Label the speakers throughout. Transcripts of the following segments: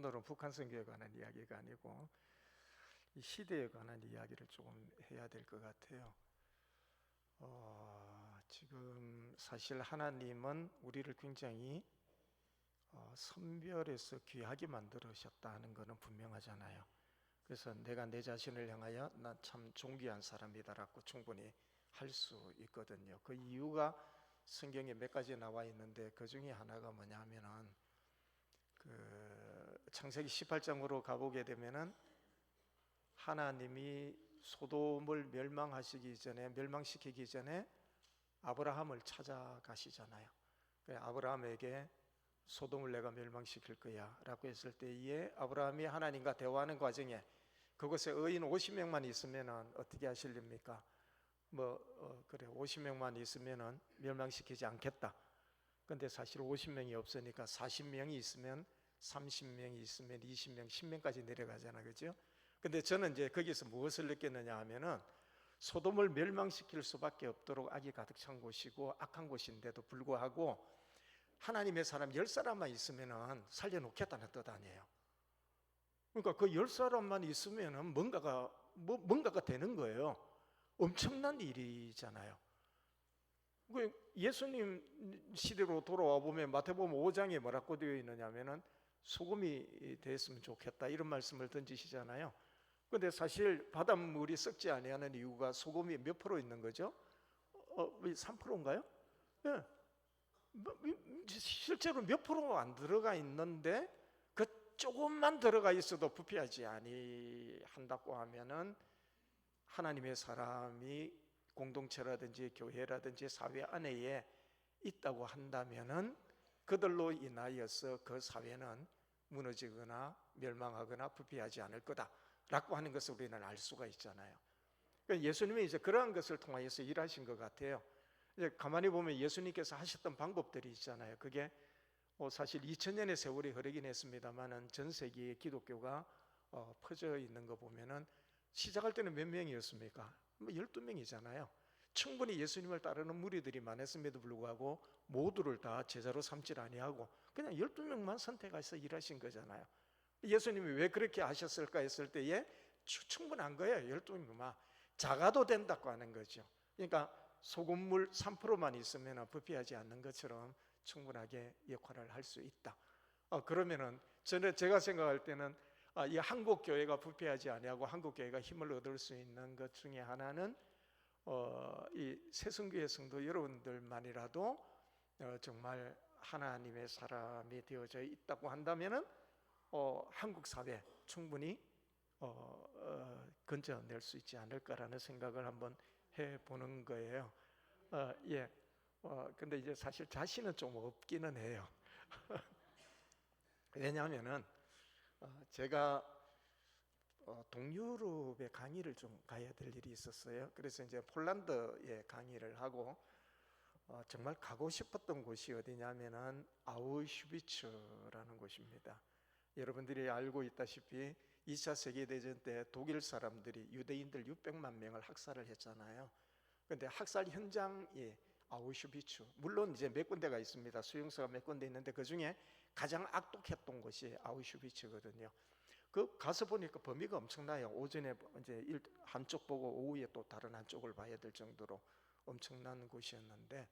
Speaker 1: 오늘은 북한 선교에 관한 이야기가 아니고 이 시대에 관한 이야기를 조금 해야 될 것 같아요. 지금 사실 하나님은 우리를 굉장히 선별해서 귀하게 만들으셨다는 것은 분명하잖아요. 그래서 내가 내 자신을 향하여 난 참 존귀한 사람이다라고 충분히 할 수 있거든요. 그 이유가 성경에 몇 가지 나와 있는데 그 중에 하나가 뭐냐면은 창세기 18장으로 가보게 되면은 하나님이 소돔을 멸망시키기 전에 아브라함을 찾아가시잖아요. 아브라함에게 소돔을 내가 멸망시킬 거야 라고 했을 때에 아브라함이 하나님과 대화하는 과정에 그곳에 의인 50명만 있으면 어떻게 하실랍니까? 그래 50명만 있으면 멸망시키지 않겠다. 근데 사실 50명이 없으니까 40명이 있으면 30명이 있으면 20명, 10명까지 내려가잖아, 그죠? 근데 저는 이제 거기서 무엇을 느꼈느냐 하면은 소돔을 멸망시킬 수밖에 없도록 악이 가득 찬 곳이고 악한 곳인데도 불구하고 하나님의 사람 10사람만 있으면은 살려놓겠다는 뜻 아니에요. 그러니까 그 10사람만 있으면은 뭔가가 되는 거예요. 엄청난 일이잖아요. 예수님 시대로 돌아와 보면 마태복음 5장에 뭐라고 되어 있느냐면은 소금이 됐으면 좋겠다 이런 말씀을 던지시잖아요. 근데 사실 바닷물이 썩지 아니하는 이유가 소금이 몇 프로 있는 거죠? 3%인가요? 예. 실제로 몇 프로 안 들어가 있는데 그 조금만 들어가 있어도 부패하지 아니한다고 하면은 하나님의 사람이 공동체라든지 교회라든지 사회 안에 있다고 한다면은 그들로 인하여서 그 사회는 무너지거나 멸망하거나 부패하지 않을 거다라고 하는 것을 우리는 알 수가 있잖아요. 그러니까 예수님이 이제 그러한 것을 통하여서 일하신 것 같아요. 이제 가만히 보면 예수님께서 하셨던 방법들이 있잖아요. 그게 사실 2000년의 세월이 흐르긴 했습니다만은 전 세계에 기독교가 퍼져 있는 거 보면은 시작할 때는 몇 명이었습니까? 12명이잖아요. 충분히 예수님을 따르는 무리들이 많았음에도 불구하고 모두를 다 제자로 삼지 아니하고 그냥 12명만 선택해서 일하신 거잖아요. 예수님이 왜 그렇게 하셨을까 했을 때에 충분한 거예요. 12명만 작아도 된다고 하는 거죠. 그러니까 소금물 3%만 있으면 부패하지 않는 것처럼 충분하게 역할을 할 수 있다. 그러면은 제가 생각할 때는 이 한국 교회가 부패하지 아니하고 한국 교회가 힘을 얻을 수 있는 것 중에 하나는 이 새성교회 성도 여러분들만이라도 정말 하나님의 사람이 되어져 있다고 한다면은 한국 사회 충분히 건져낼 수 있지 않을까라는 생각을 한번 해보는 거예요. 근데 이제 사실 자신은 좀 없기는 해요. 왜냐하면은 제가 동유럽에 강의를 좀 가야 될 일이 있었어요. 그래서 이제 폴란드에 강의를 하고 정말 가고 싶었던 곳이 어디냐면은 아우슈비츠라는 곳입니다. 여러분들이 알고 있다시피 2차 세계대전 때 독일 사람들이 유대인들 600만 명을 학살을 했잖아요. 그런데 학살 현장이 아우슈비츠, 물론 이제 몇 군데가 있습니다. 수용소가 몇 군데 있는데 그 중에 가장 악독했던 곳이 아우슈비츠거든요. 그 가서 보니까 범위가 엄청나요. 오전에 이제 한쪽 보고 오후에 또 다른 한쪽을 봐야 될 정도로 엄청난 곳이었는데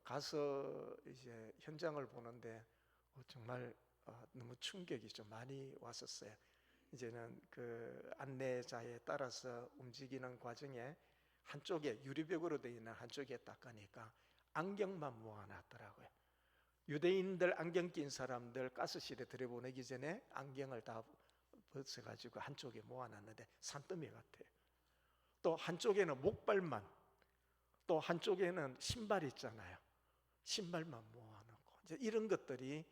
Speaker 1: 가서 이제 현장을 보는데 정말 너무 충격이 좀 많이 왔었어요. 이제는 그 안내자에 따라서 움직이는 과정에 한쪽에 유리벽으로 되어 있는 한쪽에 딱 가니까 안경만 모아놨더라고요. 유대인들 안경 낀 사람들 가스실에 들여보내기 전에 안경을 다 벗어가지고 한쪽에 모아놨는데 산더미 같아요. 또 한쪽에는 목발만, 또 한쪽에는 신발 있잖아요. 신발만 모아놓고 이제 이런 것들이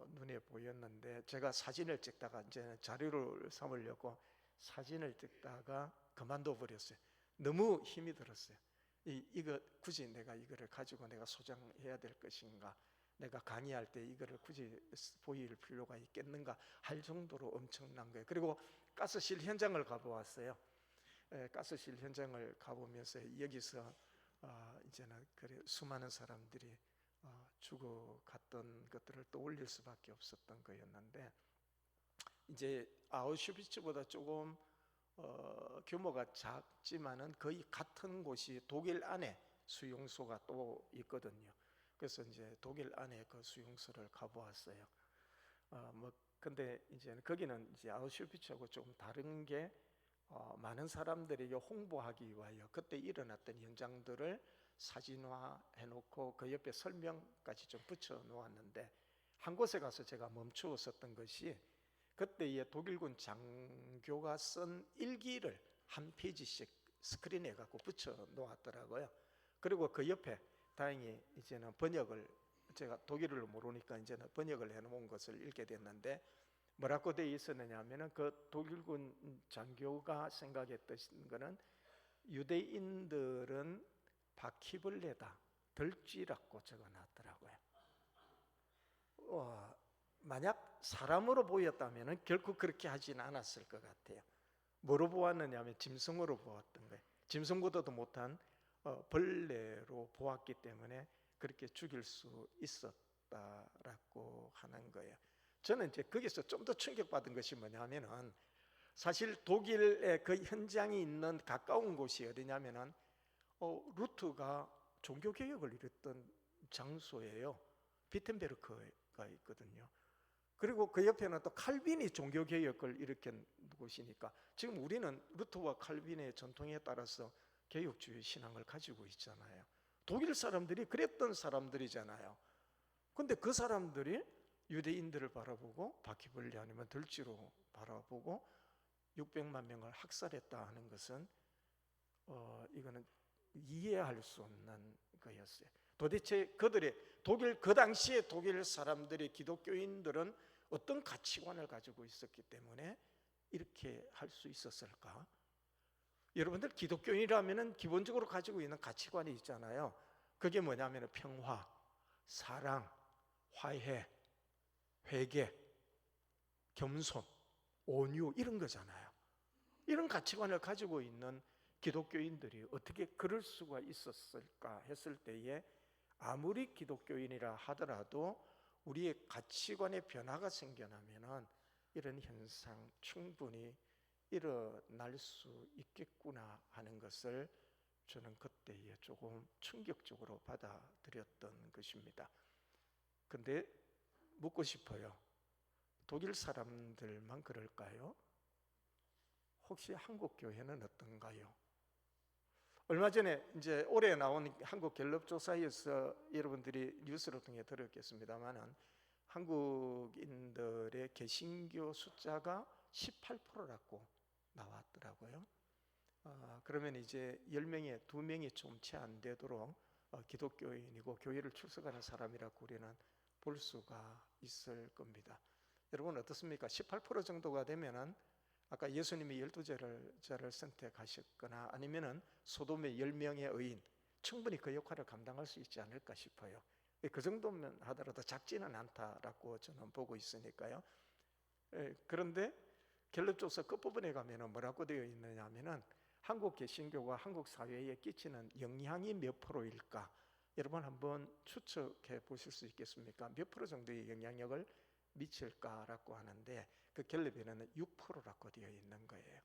Speaker 1: 눈에 보였는데 제가 사진을 찍다가 이제 자료를 삼으려고 사진을 찍다가 그만둬 버렸어요. 너무 힘이 들었어요. 이거 굳이 내가 이거를 가지고 내가 소장해야 될 것인가, 내가 강의할 때 이거를 굳이 보일 필요가 있겠는가 할 정도로 엄청난 거예요. 그리고 가스실 현장을 가보았어요. 가스실 현장을 가보면서 여기서 이제는 그래 수많은 사람들이 죽어갔던 것들을 떠올릴 수밖에 없었던 거였는데, 이제 아우슈비츠보다 조금 규모가 작지만은 거의 같은 곳이 독일 안에 수용소가 또 있거든요. 그래서 이제 독일 안에 그 수용소를 가보았어요. 근데 이제 거기는 이제 아우슈비츠하고 조금 다른 게 많은 사람들에게 홍보하기 위하여 그때 일어났던 현장들을 사진화해 놓고 그 옆에 설명까지 좀 붙여 놓았는데, 한 곳에 가서 제가 멈추었었던 것이 그때의 독일군 장교가 쓴 일기를 한 페이지씩 스크린에 갖고 붙여 놓았더라고요. 그리고 그 옆에 다행히 이제는 번역을, 제가 독일어를 모르니까 이제는 번역을 해놓은 것을 읽게 됐는데, 뭐라고 되어 있었느냐 하면은 그 독일군 장교가 생각했던 거는 유대인들은 바퀴벌레다, 덜쥐라고 적어놨더라고요. 만약 사람으로 보였다면 결코 그렇게 하지는 않았을 것 같아요. 뭐로 보았느냐 하면 짐승으로 보았던 거예요. 짐승보다도 못한 벌레로 보았기 때문에 그렇게 죽일 수 있었다라고 하는 거예요. 저는 이제 거기서 좀 더 충격받은 것이 뭐냐면은, 사실 독일의 그 현장이 있는 가까운 곳이 어디냐면은 루트가 종교개혁을 이뤘던 장소예요. 비텐베르크가 있거든요. 그리고 그 옆에는 또 칼빈이 종교개혁을 일으킨 곳이니까, 지금 우리는 루터와 칼빈의 전통에 따라서 개혁주의 신앙을 가지고 있잖아요. 독일 사람들이 그랬던 사람들이잖아요. 근데 그 사람들이 유대인들을 바라보고 바퀴벌레 아니면 덜쥐로 바라보고 600만 명을 학살했다 하는 것은 이거는 이해할 수 없는 거였어요. 도대체 그들의 그 당시에 독일 사람들의 기독교인들은 어떤 가치관을 가지고 있었기 때문에 이렇게 할 수 있었을까? 여러분들 기독교인이라면 기본적으로 가지고 있는 가치관이 있잖아요. 그게 뭐냐면 평화, 사랑, 화해, 회개, 겸손, 온유, 이런 거잖아요. 이런 가치관을 가지고 있는 기독교인들이 어떻게 그럴 수가 있었을까 했을 때에, 아무리 기독교인이라 하더라도 우리의 가치관에 변화가 생겨나면은 이런 현상 충분히 일어날 수 있겠구나 하는 것을 저는 그때에 조금 충격적으로 받아들였던 것입니다. 근데 묻고 싶어요. 독일 사람들만 그럴까요? 혹시 한국 교회는 어떤가요? 얼마 전에 이제 올해 나온 한국 갤럽 조사에서 여러분들이 뉴스를 통해 들었겠습니다만은 한국인들의 개신교 숫자가 18%라고 나왔더라고요. 그러면 이제 10명에 2명이 좀 채 안 되도록 기독교인이고 교회를 출석하는 사람이라고 우리는 볼 수가 있을 겁니다. 여러분 어떻습니까? 18% 정도가 되면은 아까 예수님이 12제자를 선택하셨거나 아니면은 소돔의 10명의 의인, 충분히 그 역할을 감당할 수 있지 않을까 싶어요. 그 정도면 하더라도 작지는 않다라고 저는 보고 있으니까요. 그런데 갤럽조사 끝부분에 가면은 뭐라고 되어 있느냐 하면은 한국 개신교가 한국 사회에 끼치는 영향이 몇 프로일까? 여러분 한번 추측해 보실 수 있겠습니까? 몇 프로 정도의 영향력을 미칠까라고 하는데, 그 갤럽에는 6%라고 되어 있는 거예요.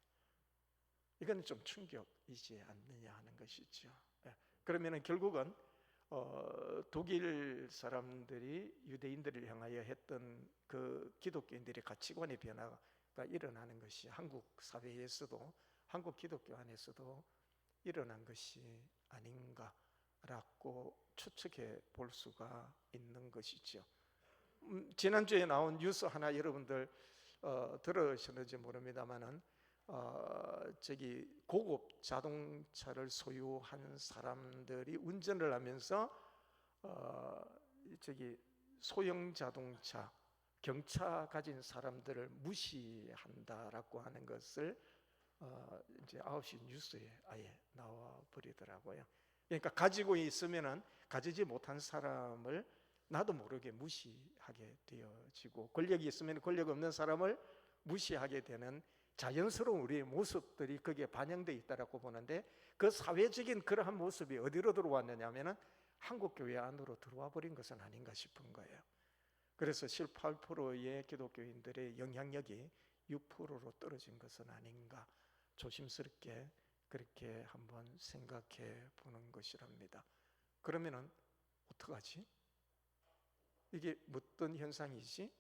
Speaker 1: 이건 좀 충격이지 않느냐 하는 것이죠. 그러면은 결국은 독일 사람들이 유대인들을 향하여 했던 그 기독교인들의 가치관의 변화가 일어나는 것이 한국 사회에서도, 한국 기독교 안에서도 일어난 것이 아닌가라고 추측해 볼 수가 있는 것이죠. 지난주에 나온 뉴스 하나 여러분들 들으셨는지 모릅니다만은 저기 고급 자동차를 소유한 사람들이 운전을 하면서 저기 소형 자동차 경차 가진 사람들을 무시한다라고 하는 것을 이제 9시 뉴스에 아예 나와 버리더라고요. 그러니까 가지고 있으면은 가지지 못한 사람을 나도 모르게 무시하게 되어지고, 권력이 있으면 권력 없는 사람을 무시하게 되는 자연스러운 우리의 모습들이 거기에 반영되어 있다라고 보는데, 그 사회적인 그러한 모습이 어디로 들어왔느냐 하면은 한국 교회 안으로 들어와 버린 것은 아닌가 싶은 거예요. 그래서 18%의 기독교인들의 영향력이 6%로 떨어진 것은 아닌가 조심스럽게 그렇게 한번 생각해 보는 것이랍니다. 그러면은 어떡하지? 이게 어떤 현상이지?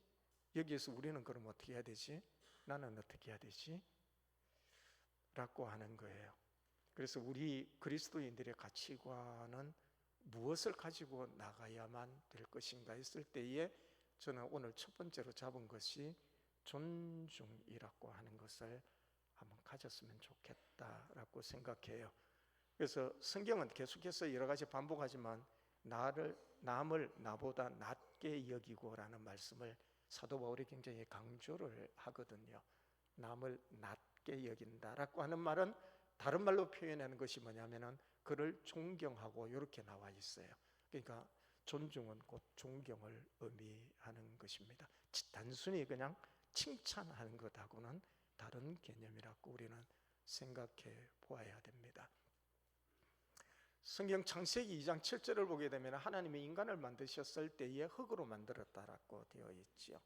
Speaker 1: 여기에서 우리는 그럼 어떻게 해야 되지? 나는 어떻게 해야 되지? 라고 하는 거예요. 그래서 우리 그리스도인들의 가치관은 무엇을 가지고 나가야만 될 것인가 했을 때에 저는 오늘 첫 번째로 잡은 것이 존중이라고 하는 것을 한번 가졌으면 좋겠다라고 생각해요. 그래서 성경은 계속해서 여러 가지 반복하지만 남을 나보다 낮게 여기고라는 말씀을 사도 바울이 굉장히 강조를 하거든요. 남을 낮게 여긴다라고 하는 말은 다른 말로 표현하는 것이 뭐냐면은 그를 존경하고 이렇게 나와 있어요. 그러니까 존중은 곧 존경을 의미하는 것입니다. 단순히 그냥 칭찬하는 것하고는 다른 개념이라고 우리는 생각해 보아야 됩니다. 성경 창세기 2장 7절을 보게 되면 하나님이 인간을 만드셨을 때에 흙으로 만들었다라고 되어 있지요.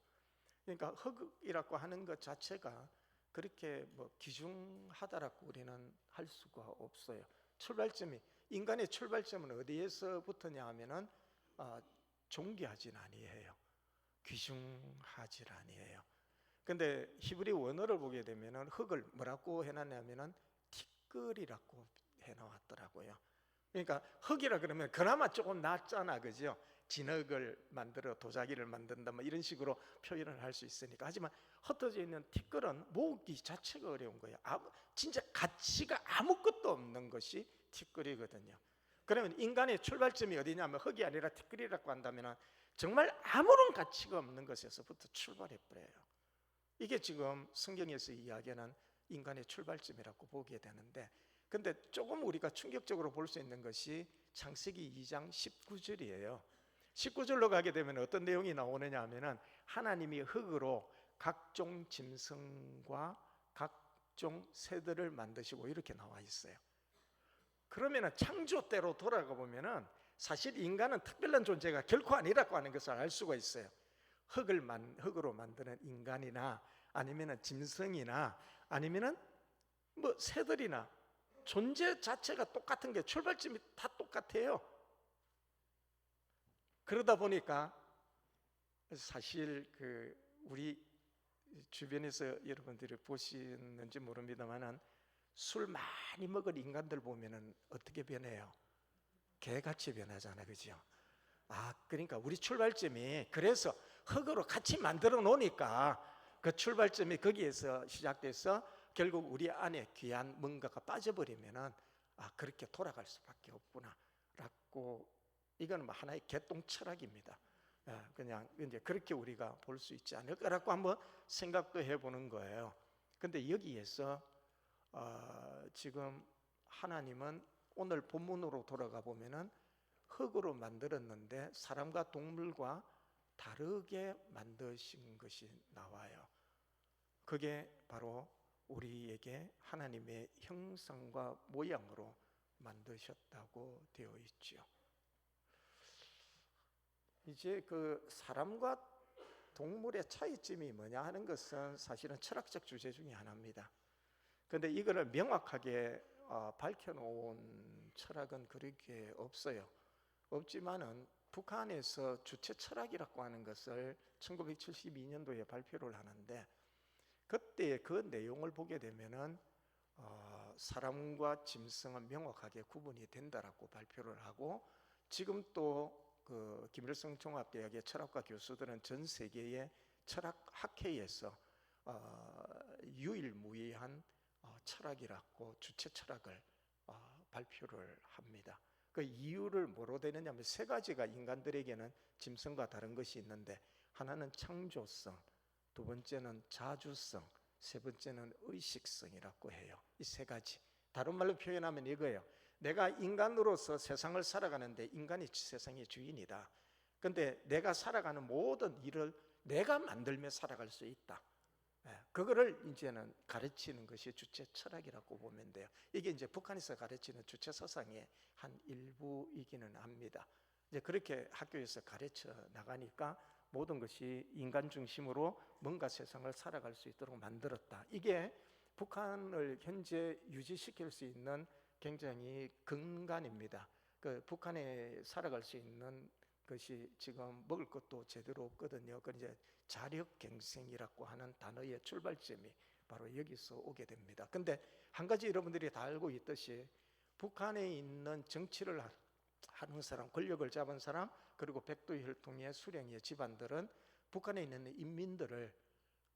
Speaker 1: 그러니까 흙이라고 하는 것 자체가 그렇게 귀중하다라고 우리는 할 수가 없어요. 인간의 출발점은 어디에서부터냐 하면은 존귀하진 아니에요. 귀중하지 아니에요. 근데 히브리 원어를 보게 되면은 흙을 뭐라고 해놨냐면은 티끌이라고 해놓았더라고요. 그러니까 흙이라 그러면 그나마 조금 낫잖아, 그죠? 진흙을 만들어 도자기를 만든다 뭐 이런 식으로 표현을 할 수 있으니까. 하지만 흩어져 있는 티끌은 모으기 자체가 어려운 거예요. 진짜 가치가 아무것도 없는 것이 티끌이거든요. 그러면 인간의 출발점이 어디냐면 흙이 아니라 티끌이라고 한다면 정말 아무런 가치가 없는 것에서부터 출발해 버려요. 이게 지금 성경에서 이야기하는 인간의 출발점이라고 보게 되는데, 근데 조금 우리가 충격적으로 볼 수 있는 것이 창세기 2장 19절이에요. 19절로 가게 되면 어떤 내용이 나오느냐 하면은 하나님이 흙으로 각종 짐승과 각종 새들을 만드시고 이렇게 나와 있어요. 그러면은 창조 때로 돌아가 보면은 사실 인간은 특별한 존재가 결코 아니라고 하는 것을 알 수가 있어요. 흙으로 만드는 인간이나 아니면은 짐승이나 아니면은 새들이나 존재 자체가 똑같은 게 출발점이 다 똑같아요. 그러다 보니까 사실 우리 주변에서 여러분들이 보시는지 모릅니다만은 술 많이 먹을 인간들 보면은 어떻게 변해요? 개같이 변하잖아요, 그죠? 그러니까 우리 출발점이 그래서 흙으로 같이 만들어 놓으니까 그 출발점이 거기에서 시작돼서 결국 우리 안에 귀한 뭔가가 빠져버리면은 그렇게 돌아갈 수밖에 없구나라고, 이건 하나의 개똥 철학입니다. 그냥 이제 그렇게 우리가 볼 수 있지 않을까라고 한번 생각도 해보는 거예요. 근데 여기에서 지금 하나님은 오늘 본문으로 돌아가 보면은 흙으로 만들었는데 사람과 동물과 다르게 만드신 것이 나와요. 그게 바로 우리에게 하나님의 형상과 모양으로 만드셨다고 되어 있죠. 이제 그 사람과 동물의 차이점이 뭐냐 하는 것은 사실은 철학적 주제 중에 하나입니다. 그런데 이거를 명확하게 밝혀놓은 철학은 그렇게 없어요. 없지만은 북한에서 주체 철학이라고 하는 것을 1972년도에 발표를 하는데, 그때 그 내용을 보게 되면은 사람과 짐승은 명확하게 구분이 된다라고 발표를 하고, 지금 또 그 김일성 종합대학의 철학과 교수들은 전 세계의 철학 학회에서 유일무이한 철학이라고 주체 철학을 발표를 합니다. 그 이유를 뭐로 되느냐면 세 가지가 인간들에게는 짐승과 다른 것이 있는데, 하나는 창조성, 두 번째는 자주성, 세 번째는 의식성이라고 해요. 이 세 가지, 다른 말로 표현하면 이거예요. 내가 인간으로서 세상을 살아가는데 인간이 세상의 주인이다. 그런데 내가 살아가는 모든 일을 내가 만들며 살아갈 수 있다. 그거를 이제는 가르치는 것이 주체 철학이라고 보면 돼요. 이게 이제 북한에서 가르치는 주체 사상의 한 일부이기는 합니다. 이제 그렇게 학교에서 가르쳐 나가니까 모든 것이 인간 중심으로 뭔가 세상을 살아갈 수 있도록 만들었다. 이게 북한을 현재 유지시킬 수 있는 굉장히 근간입니다. 그 북한에 살아갈 수 있는 것이 지금 먹을 것도 제대로 없거든요. 그 이제 자력갱생이라고 하는 단어의 출발점이 바로 여기서 오게 됩니다. 근데 한 가지 여러분들이 다 알고 있듯이 북한에 있는 정치를 하는 사람, 권력을 잡은 사람, 그리고 백두혈통의 수령의 집안들은 북한에 있는 인민들을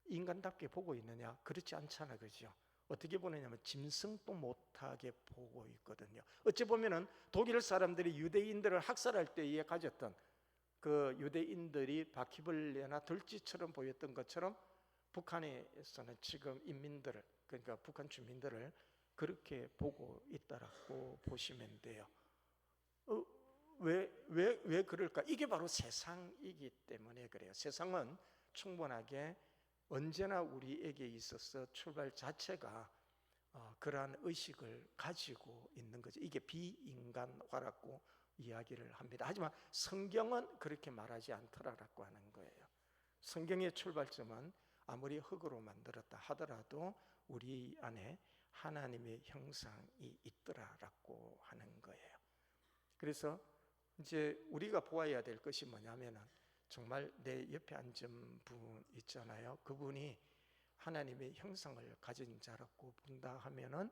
Speaker 1: 인간답게 보고 있느냐? 그렇지 않잖아, 그죠? 어떻게 보느냐면 짐승도 못하게 보고 있거든요. 어찌 보면은 독일 사람들이 유대인들을 학살할 때에 가졌던 그 유대인들이 바퀴벌레나 들쥐처럼 보였던 것처럼 북한에서는 지금 인민들을, 그러니까 북한 주민들을 그렇게 보고 있다라고 보시면 돼요. 왜 그럴까? 이게 바로 세상이기 때문에 그래요. 세상은 충분하게 언제나 우리에게 있어서 출발 자체가 그러한 의식을 가지고 있는 거죠. 이게 비인간화라고 이야기를 합니다. 하지만 성경은 그렇게 말하지 않더라라고 하는 거예요. 성경의 출발점은 아무리 흙으로 만들었다 하더라도 우리 안에 하나님의 형상이 있더라라고 하는 거예요. 그래서 이제 우리가 보아야 될 것이 뭐냐면은 정말 내 옆에 앉은 분 있잖아요. 그분이 하나님의 형상을 가진 자라고 본다 하면은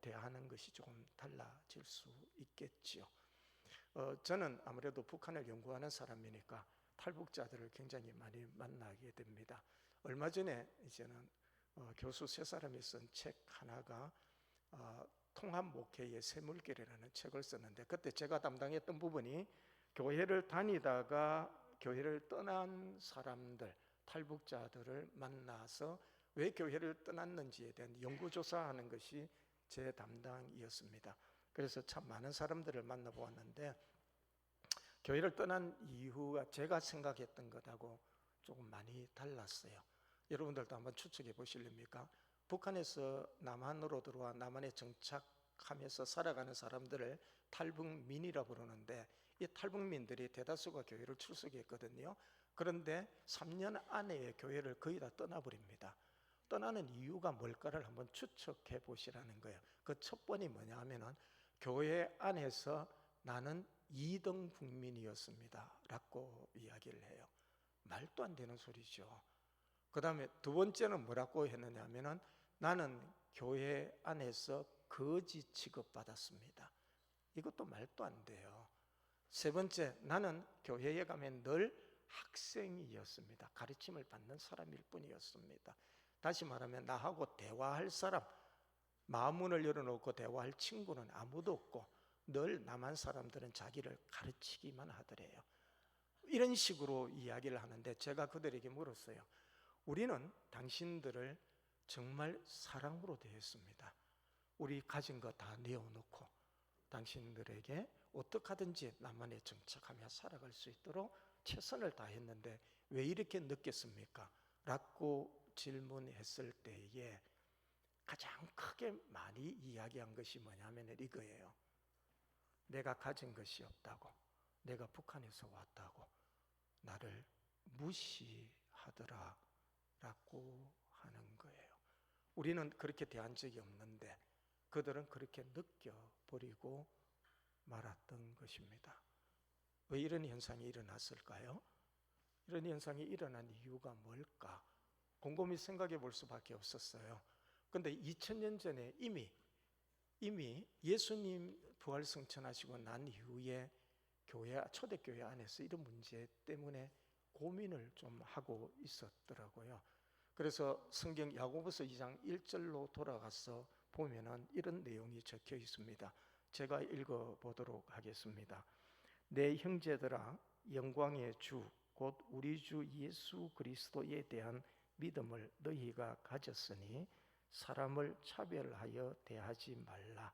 Speaker 1: 대하는 것이 조금 달라질 수 있겠지요. 저는 아무래도 북한을 연구하는 사람이니까 탈북자들을 굉장히 많이 만나게 됩니다. 얼마 전에 이제는 교수 세 사람이 쓴 책 하나가 통합 목회의 샘물결이라는 책을 썼는데, 그때 제가 담당했던 부분이 교회를 다니다가 교회를 떠난 사람들, 탈북자들을 만나서 왜 교회를 떠났는지에 대한 연구조사하는 것이 제 담당이었습니다. 그래서 참 많은 사람들을 만나보았는데 교회를 떠난 이유가 제가 생각했던 것하고 조금 많이 달랐어요. 여러분들도 한번 추측해 보실렵니까? 북한에서 남한으로 들어와 남한에 정착하면서 살아가는 사람들을 탈북민이라고 부르는데, 이 탈북민들이 대다수가 교회를 출석했거든요. 그런데 3년 안에 교회를 거의 다 떠나버립니다. 떠나는 이유가 뭘까를 한번 추측해 보시라는 거예요. 그 첫 번이 뭐냐 하면은 교회 안에서 나는 2등 국민이었습니다 라고 이야기를 해요. 말도 안 되는 소리죠. 그 다음에 두 번째는 뭐라고 했느냐 하면은 나는 교회 안에서 거지 취급받았습니다. 이것도 말도 안 돼요. 세 번째, 나는 교회에 가면 늘 학생이었습니다. 가르침을 받는 사람일 뿐이었습니다. 다시 말하면 나하고 대화할 사람, 마음문을 열어놓고 대화할 친구는 아무도 없고 늘 남한 사람들은 자기를 가르치기만 하더래요. 이런 식으로 이야기를 하는데 제가 그들에게 물었어요. 우리는 당신들을 정말 사랑으로 대했습니다. 우리 가진 거 다 내어놓고 당신들에게 어떻게 하든지 남한에 정착하며 살아갈 수 있도록 최선을 다했는데 왜 이렇게 느꼈습니까? 라고 질문했을 때에 가장 크게 많이 이야기한 것이 뭐냐면 이거예요. 내가 가진 것이 없다고, 내가 북한에서 왔다고 나를 무시하더라 라고 하는 거예요. 우리는 그렇게 대한 적이 없는데 그들은 그렇게 느껴버리고 말았던 것입니다. 왜 이런 현상이 일어났을까요? 이런 현상이 일어난 이유가 뭘까? 곰곰이 생각해 볼 수밖에 없었어요. 그런데 2000년 전에 이미 예수님 부활 승천하시고 난 이후에 초대교회 안에서 이런 문제 때문에 고민을 좀 하고 있었더라고요. 그래서 성경 야고보서 2장 1절로 돌아가서 보면은 이런 내용이 적혀 있습니다. 제가 읽어보도록 하겠습니다. 내 형제들아, 영광의 주 곧 우리 주 예수 그리스도에 대한 믿음을 너희가 가졌으니 사람을 차별하여 대하지 말라.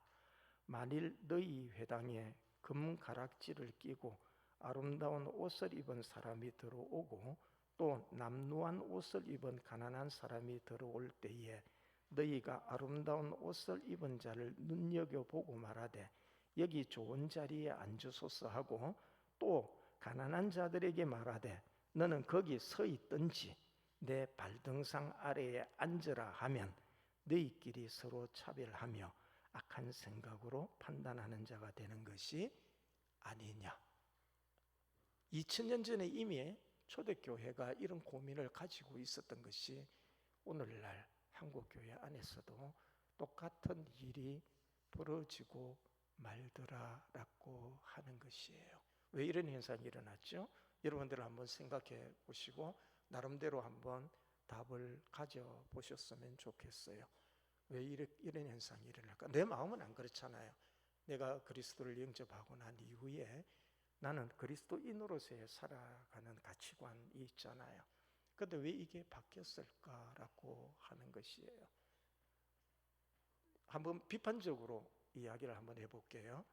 Speaker 1: 만일 너희 회당에 금가락지를 끼고 아름다운 옷을 입은 사람이 들어오고 또 남루한 옷을 입은 가난한 사람이 들어올 때에 너희가 아름다운 옷을 입은 자를 눈여겨보고 말하되 여기 좋은 자리에 앉으소서 하고 또 가난한 자들에게 말하되 너는 거기 서 있든지 내 발등상 아래에 앉으라 하면 너희끼리 서로 차별하며 악한 생각으로 판단하는 자가 되는 것이 아니냐. 2000년 전에 이미 초대교회가 이런 고민을 가지고 있었던 것이 오늘날 한국교회 안에서도 똑같은 일이 벌어지고 말더라라고 하는 것이에요. 왜 이런 현상이 일어났죠? 여러분들 한번 생각해 보시고 나름대로 한번 답을 가져보셨으면 좋겠어요. 왜 이런 현상이 일어날까? 내 마음은 안 그렇잖아요. 내가 그리스도를 영접하고 난 이후에 나는 그리스도인으로서의 살아가는 가치관이 있잖아요. 그런데 왜 이게 바뀌었을까라고 하는 것이에요. 한번 비판적으로 이야기를 한번 해볼게요.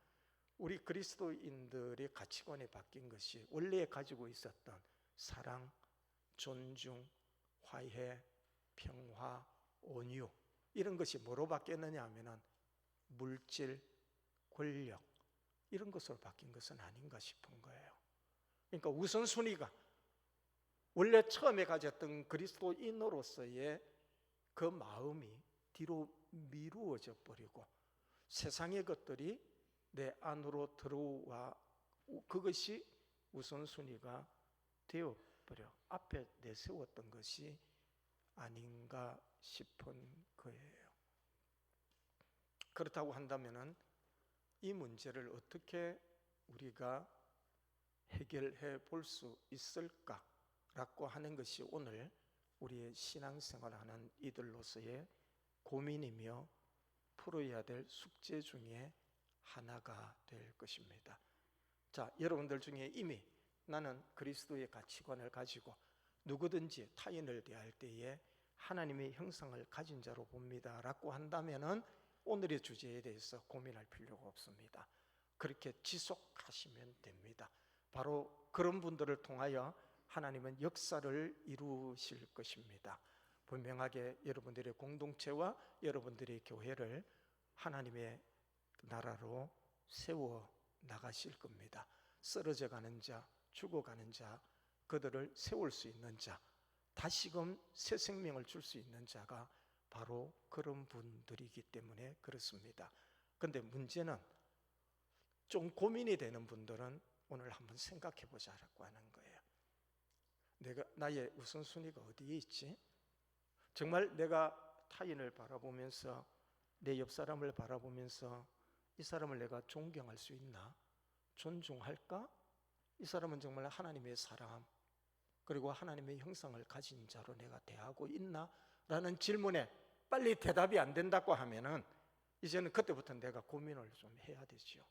Speaker 1: 우리 그리스도인들의 가치관이 바뀐 것이 원래 가지고 있었던 사랑, 존중, 화해, 평화, 온유 이런 것이 뭐로 바뀌었느냐 하면은 물질, 권력 이런 것으로 바뀐 것은 아닌가 싶은 거예요. 그러니까 우선순위가 원래 처음에 가졌던 그리스도인으로서의 그 마음이 뒤로 미루어져 버리고 세상의 것들이 내 안으로 들어와 그것이 우선순위가 되어버려 앞에 내세웠던 것이 아닌가 싶은 거예요. 그렇다고 한다면 이 문제를 어떻게 우리가 해결해 볼 수 있을까라고 하는 것이 오늘 우리의 신앙생활하는 이들로서의 고민이며 풀어야 될 숙제 중에 하나가 될 것입니다. 자, 여러분들 중에 이미 나는 그리스도의 가치관을 가지고 누구든지 타인을 대할 때에 하나님의 형상을 가진 자로 봅니다 라고 한다면은 오늘의 주제에 대해서 고민할 필요가 없습니다. 그렇게 지속하시면 됩니다. 바로 그런 분들을 통하여 하나님은 역사를 이루실 것입니다. 분명하게 여러분들의 공동체와 여러분들의 교회를 하나님의 나라로 세워 나가실 겁니다. 쓰러져 가는 자, 죽어가는 자, 그들을 세울 수 있는 자, 다시금 새 생명을 줄 수 있는 자가 바로 그런 분들이기 때문에 그렇습니다. 그런데 문제는 좀 고민이 되는 분들은 오늘 한번 생각해 보자라고 하는 거예요. 나의 우선순위가 어디에 있지? 정말 내가 타인을 바라보면서 내 옆 사람을 바라보면서 이 사람을 내가 존경할 수 있나? 존중할까? 이 사람은 정말 하나님의 사람 그리고 하나님의 형상을 가진 자로 내가 대하고 있나? 라는 질문에 빨리 대답이 안 된다고 하면은 이제는 그때부터 내가 고민을 좀 해야 되죠.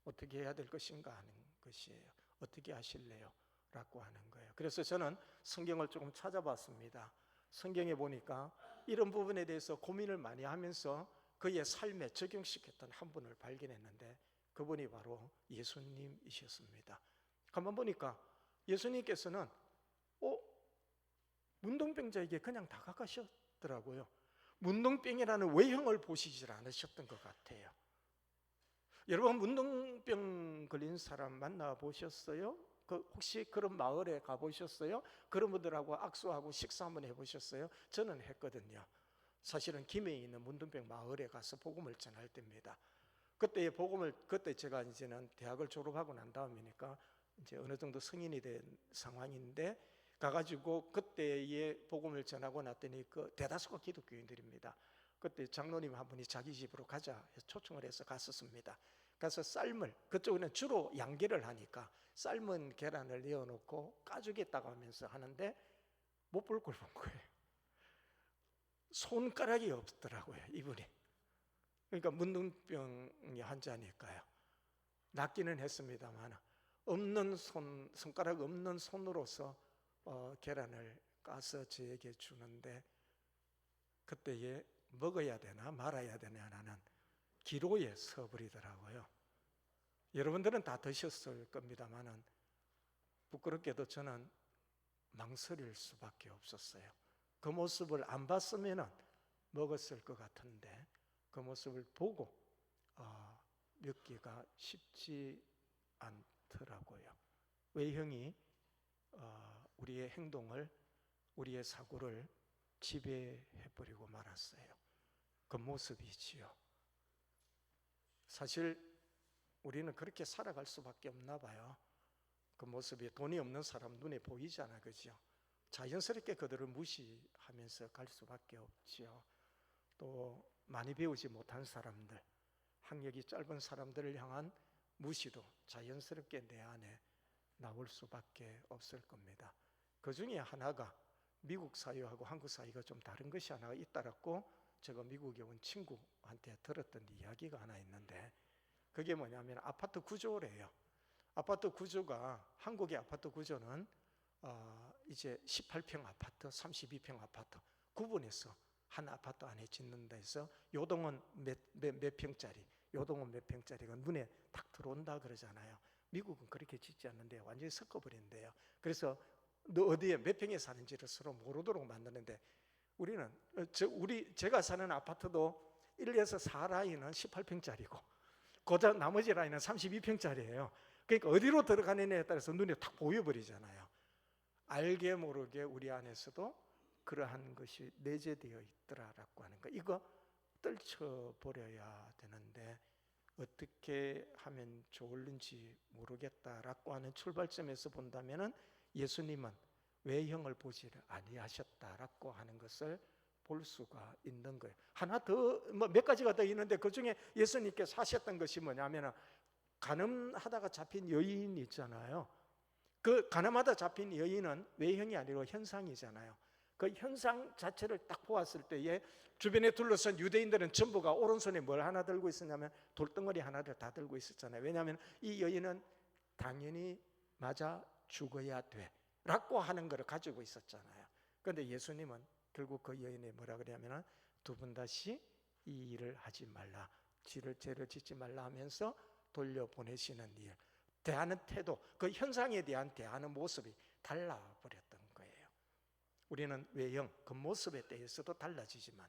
Speaker 1: 어떻게 해야 될 것인가 하는 것이에요. 어떻게 하실래요? 라고 하는 거예요. 그래서 저는 성경을 조금 찾아봤습니다. 성경에 보니까 이런 부분에 대해서 고민을 많이 하면서 그의 삶에 적용시켰던 한 분을 발견했는데 그분이 바로 예수님이셨습니다. 가만 보니까 예수님께서는 문둥병자에게 그냥 다가가셨더라고요. 문둥병이라는 외형을 보시질 않으셨던 것 같아요. 여러분 문둥병 걸린 사람 만나보셨어요? 혹시 그런 마을에 가보셨어요? 그런 분들하고 악수하고 식사 한번 해보셨어요? 저는 했거든요. 사실은 김해에 있는 문둥병 마을에 가서 복음을 전할 때입니다. 그때 제가 이제는 대학을 졸업하고 난 다음이니까 이제 어느 정도 성인이 된 상황인데 가가지고 그때의 복음을 전하고 났더니 그 대다수가 기독교인들입니다. 그때 장로님 한 분이 자기 집으로 가자 해서 초청을 해서 갔었습니다. 가서 그쪽에는 주로 양계를 하니까 삶은 계란을 내어놓고 까주겠다고 하면서 하는데 못 볼 걸 본 거예요. 손가락이 없더라고요, 이분이. 그러니까 문둥병의 환자니까요. 낫기는 했습니다만 손가락 없는 손으로서 계란을 까서 저에게 주는데 그때에 먹어야 되나 말아야 되냐는 기로에 서버리더라고요. 여러분들은 다 드셨을 겁니다만은 부끄럽게도 저는 망설일 수밖에 없었어요. 그 모습을 안 봤으면 먹었을 것 같은데 그 모습을 보고 먹기가 쉽지 않더라고요. 외형이 우리의 행동을, 우리의 사고를 지배해버리고 말았어요. 그 모습이지요. 사실 우리는 그렇게 살아갈 수밖에 없나 봐요. 그 모습이 돈이 없는 사람 눈에 보이잖아, 그죠? 자연스럽게 그들을 무시하면서 갈 수밖에 없지요. 또 많이 배우지 못한 사람들, 학력이 짧은 사람들을 향한 무시도 자연스럽게 내 안에 나올 수밖에 없을 겁니다. 그 중에 하나가 미국 사회하고 한국 사회가 좀 다른 것이 하나 있다라고 제가 미국에 온 친구한테 들었던 이야기가 하나 있는데, 그게 뭐냐면 아파트 구조래요. 아파트 구조가, 한국의 아파트 구조는 이제 18평 아파트, 32평 아파트 구분해서 한 아파트 안에 짓는다 해서 요동은 몇 평짜리, 요동은 몇 평짜리가 눈에 딱 들어온다 그러잖아요. 미국은 그렇게 짓지 않는데 완전히 섞어버린대요. 그래서 너 어디에 몇 평에 사는지를 서로 모르도록 만드는데, 우리는 제가 사는 아파트도 1에서 4라인은 18평짜리고 그 나머지 라인은 32평짜리예요. 그러니까 어디로 들어가느냐에 따라서 눈에 탁 보여버리잖아요. 알게 모르게 우리 안에서도 그러한 것이 내재되어 있더라라고 하는 거, 이거 떨쳐버려야 되는데 어떻게 하면 좋을는지 모르겠다라고 하는 출발점에서 본다면은 예수님은 외형을 보지를 아니하셨다라고 하는 것을 볼 수가 있는 거예요. 하나 더, 몇 가지가 더 있는데 그 중에 예수님께서 하셨던 것이 뭐냐면, 간음하다가 잡힌 여인이 있잖아요. 그 간음하다 잡힌 여인은 외형이 아니고 현상이잖아요. 그 현상 자체를 딱 보았을 때에 주변에 둘러선 유대인들은 전부가 오른손에 뭘 하나 들고 있었냐면 돌덩어리 하나를 다 들고 있었잖아요. 왜냐하면 이 여인은 당연히 맞아 죽어야 돼 라고 하는 것을 가지고 있었잖아요. 그런데 예수님은 결국 그 여인이 뭐라 그러냐면 두 번 다시 이 일을 하지 말라, 죄를 짓지 말라 하면서 돌려보내시는 일, 대하는 태도, 그 현상에 대한 대하는 모습이 달라버렸던 거예요. 우리는 외형, 그 모습에 대해서도 달라지지만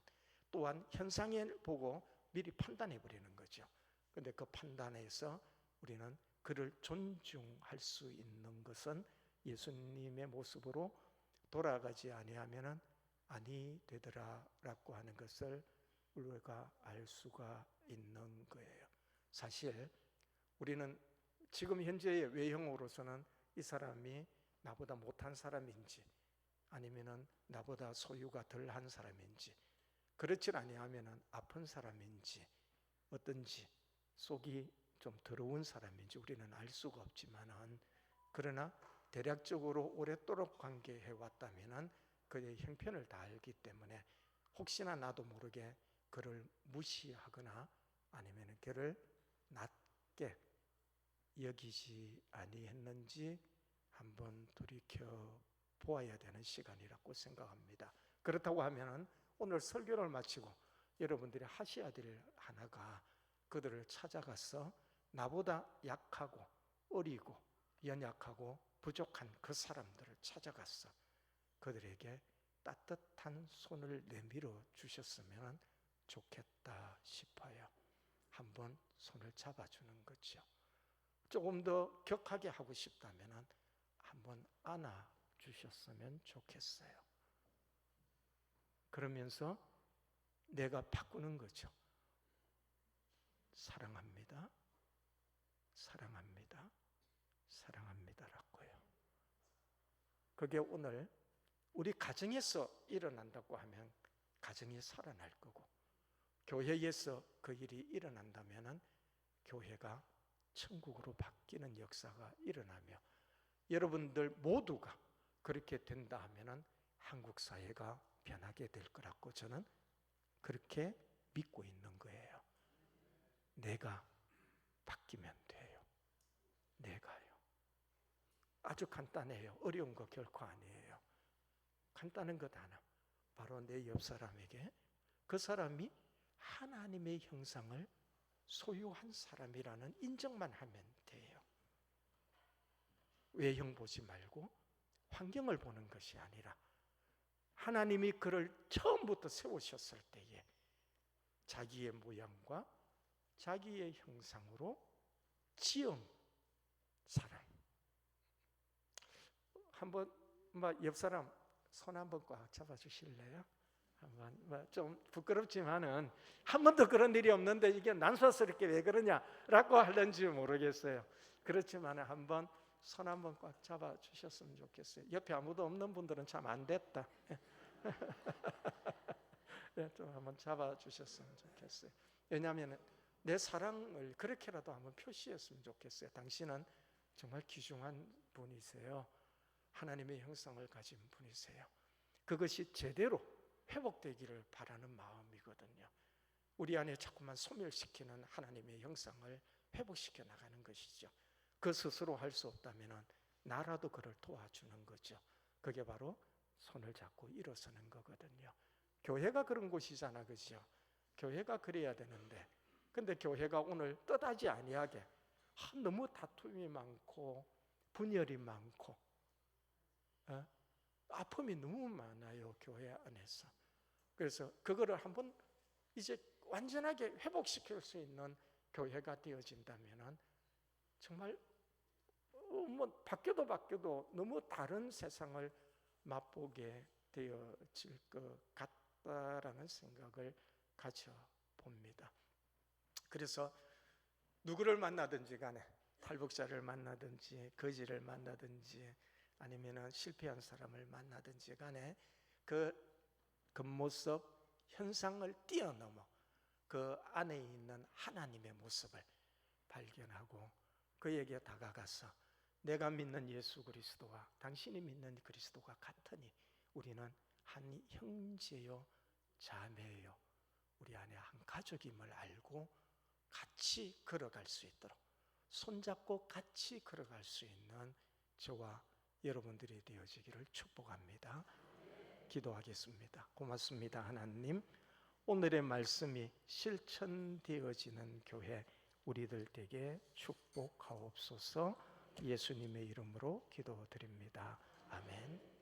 Speaker 1: 또한 현상을 보고 미리 판단해버리는 거죠. 그런데 그 판단에서 우리는 그를 존중할 수 있는 것은 예수님의 모습으로 돌아가지 아니하면 아니 되더라라고 하는 것을 우리가 알 수가 있는 거예요. 사실 우리는 지금 현재의 외형으로서는 이 사람이 나보다 못한 사람인지 아니면은 나보다 소유가 덜한 사람인지, 그렇지 아니하면은 아픈 사람인지 어떤지, 속이 좀 더러운 사람인지 우리는 알 수가 없지만은, 그러나 대략적으로 오랫도록 관계해 왔다면은 그의 형편을 다 알기 때문에 혹시나 나도 모르게 그를 무시하거나 아니면 그를 낮게 여기지 아니했는지 한번 돌이켜 보아야 되는 시간이라고 생각합니다. 그렇다고 하면 오늘 설교를 마치고 여러분들이 하셔야 될 하나가, 그들을 찾아가서 나보다 약하고 어리고 연약하고 부족한 그 사람들을 찾아가서 그들에게 따뜻한 손을 내밀어 주셨으면 좋겠다 싶어요. 한번 손을 잡아주는 거죠. 조금 더 격하게 하고 싶다면 한번 안아 주셨으면 좋겠어요. 그러면서 내가 바꾸는 거죠. 사랑합니다, 사랑합니다, 사랑합니다라고요. 그게 오늘 우리 가정에서 일어난다고 하면 가정이 살아날 거고, 교회에서 그 일이 일어난다면 교회가 천국으로 바뀌는 역사가 일어나며, 여러분들 모두가 그렇게 된다 하면 한국 사회가 변하게 될 거라고 저는 그렇게 믿고 있는 거예요. 내가 바뀌면 돼요. 내가요. 아주 간단해요. 어려운 거 결코 아니에요. 간단한 것 하나, 바로 내 옆 사람에게 그 사람이 하나님의 형상을 소유한 사람이라는 인정만 하면 돼요. 외형 보지 말고 환경을 보는 것이 아니라 하나님이 그를 처음부터 세우셨을 때에 자기의 모양과 자기의 형상으로 지은 사람. 한번 옆 사람 손 한번 꽉 잡아주실래요? 한번 좀 부끄럽지만은 한 번도 그런 일이 없는데 이게 난사스럽게 왜 그러냐라고 하는지 모르겠어요. 그렇지만 한번 손 한번 꽉 잡아주셨으면 좋겠어요. 옆에 아무도 없는 분들은 참 안 됐다. 좀 한번 잡아주셨으면 좋겠어요. 왜냐하면 내 사랑을 그렇게라도 한번 표시했으면 좋겠어요. 당신은 정말 귀중한 분이세요. 하나님의 형상을 가진 분이세요. 그것이 제대로 회복되기를 바라는 마음이거든요. 우리 안에 자꾸만 소멸시키는 하나님의 형상을 회복시켜 나가는 것이죠. 그 스스로 할 수 없다면 나라도 그를 도와주는 거죠. 그게 바로 손을 잡고 일어서는 거거든요. 교회가 그런 곳이잖아, 그죠? 교회가 그래야 되는데, 근데 교회가 오늘 뜻하지 아니하게 너무 다툼이 많고 분열이 많고 아픔이 너무 많아요, 교회 안에서. 그래서 그거를 한번 이제 완전하게 회복시킬 수 있는 교회가 되어진다면 정말 바뀌어도 너무 다른 세상을 맛보게 되어질 것 같다라는 생각을 가져봅니다. 그래서 누구를 만나든지 간에 탈북자를 만나든지 거지를 만나든지 아니면 실패한 사람을 만나든지 간에 그 겉모습 현상을 뛰어넘어 그 안에 있는 하나님의 모습을 발견하고 그에게 다가가서 내가 믿는 예수 그리스도와 당신이 믿는 그리스도가 같으니 우리는 한 형제요 자매요 우리 안에 한 가족임을 알고 같이 걸어갈 수 있도록 손잡고 같이 걸어갈 수 있는 저와 여러분들이 되어지기를 축복합니다. 기도하겠습니다. 고맙습니다. 하나님, 오늘의 말씀이 실천되어지는 교회 우리들 되게 축복하옵소서. 예수님의 이름으로 기도드립니다. 아멘.